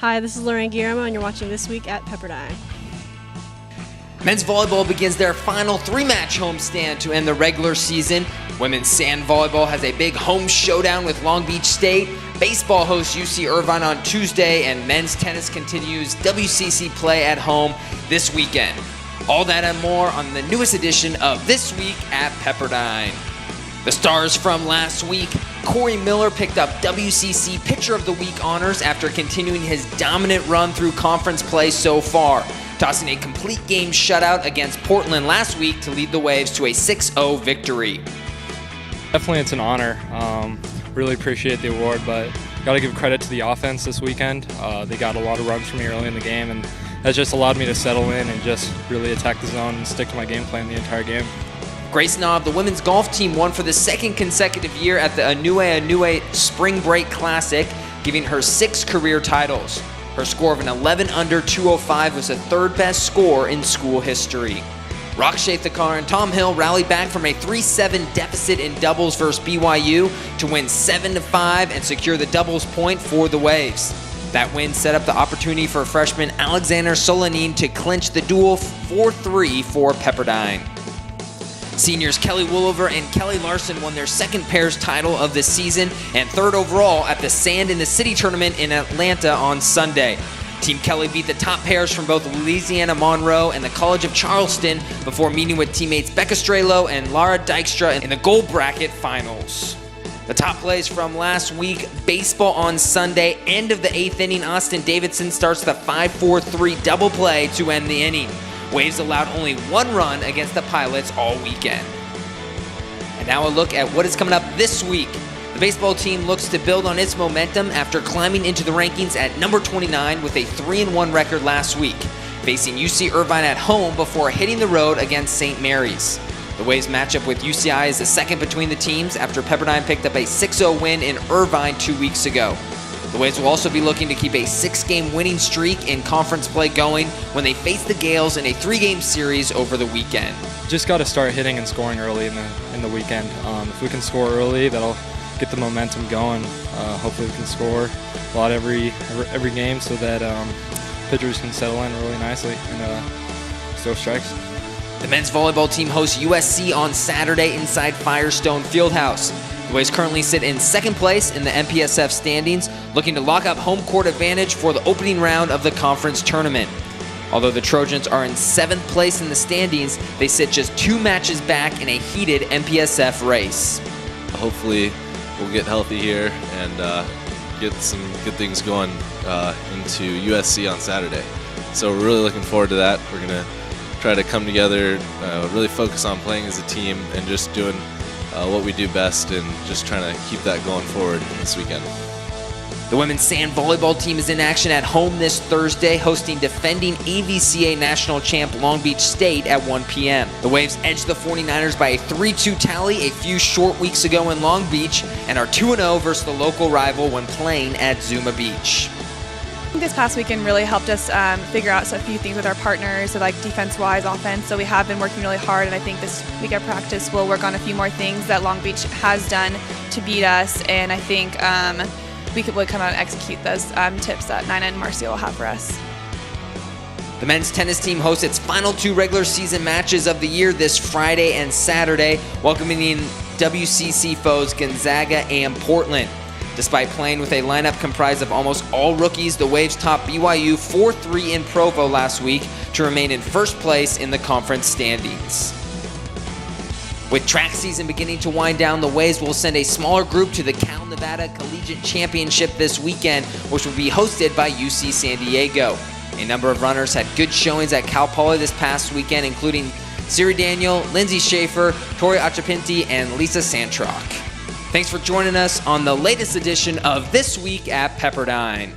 Hi, this is Lorraine Guillermo, and you're watching This Week at Pepperdine. Men's volleyball begins their final three-match homestand to end the regular season. Women's sand volleyball has a big home showdown with Long Beach State. Baseball hosts UC Irvine on Tuesday, and men's tennis continues WCC play at home this weekend. All that and more on the newest edition of This Week at Pepperdine. The stars from last week, Corey Miller picked up WCC Pitcher of the Week honors after continuing his dominant run through conference play so far, tossing a complete game shutout against Portland last week to lead the Waves to a 6-0 victory. Definitely it's an honor. Really appreciate the award, but got to give credit to the offense this weekend. They got a lot of runs from me early in the game, and that just allowed me to settle in and just really attack the zone and stick to my game plan the entire game. Grace Knob, the women's golf team, won for the second consecutive year at the Anue Spring Break Classic, giving her 6 career titles. Her score of an 11 under 205 was the third best score in school history. Rakshay Thakar and Tom Hill rallied back from a 3-7 deficit in doubles versus BYU to win 7-5 and secure the doubles point for the Waves. That win set up the opportunity for freshman Alexander Solanin to clinch the duel 4-3 for Pepperdine. Seniors Kelly Woolover and Kelly Larson won their second pairs title of the season and third overall at the Sand in the City tournament in Atlanta on Sunday. Team Kelly beat the top pairs from both Louisiana Monroe and the College of Charleston before meeting with teammates Becca Strelo and Lara Dykstra in the gold bracket finals. The top plays from last week, baseball on Sunday, end of the 8th inning, Austin Davidson starts the 5-4-3 double play to end the inning. Waves allowed only 1 run against the Pilots all weekend. And now a look at what is coming up this week. The baseball team looks to build on its momentum after climbing into the rankings at number 29 with a 3-1 record last week, facing UC Irvine at home before hitting the road against St. Mary's. The Waves matchup with UCI is the second between the teams after Pepperdine picked up a 6-0 win in Irvine 2 weeks ago. The Waves will also be looking to keep a 6-game winning streak in conference play going when they face the Gales in a 3-game series over the weekend. Just got to start hitting and scoring early in the weekend. If we can score early, that'll get the momentum going. Hopefully we can score a lot every game so that pitchers can settle in really nicely and throw strikes. The men's volleyball team hosts USC on Saturday inside Firestone Fieldhouse. The Waves currently sit in second place in the MPSF standings, looking to lock up home court advantage for the opening round of the conference tournament. Although the Trojans are in 7th place in the standings, they sit just 2 matches back in a heated MPSF race. Hopefully we'll get healthy here and get some good things going into USC on Saturday. So we're really looking forward to that. We're going to try to come together, really focus on playing as a team and just doing what we do best and just trying to keep that going forward this weekend. The women's sand volleyball team is in action at home this Thursday, hosting defending AVCA national champ Long Beach State at 1 p.m. The Waves edged the 49ers by a 3-2 tally a few short weeks ago in Long Beach and are 2-0 versus the local rival when playing at Zuma Beach. This past weekend really helped us figure out a few things with our partners, so like defense-wise, offense. So we have been working really hard, and I think this week of practice we'll work on a few more things that Long Beach has done to beat us, and I think we could come out and execute those tips that Nina and Marcia will have for us. The men's tennis team hosts its final 2 regular season matches of the year this Friday and Saturday, welcoming in WCC foes Gonzaga and Portland. Despite playing with a lineup comprised of almost all rookies, the Waves topped BYU 4-3 in Provo last week to remain in first place in the conference standings. With track season beginning to wind down, the Waves will send a smaller group to the Cal Nevada Collegiate Championship this weekend, which will be hosted by UC San Diego. A number of runners had good showings at Cal Poly this past weekend, including Siri Daniel, Lindsay Schaefer, Tori Achapinti, and Lisa Santrock. Thanks for joining us on the latest edition of This Week at Pepperdine.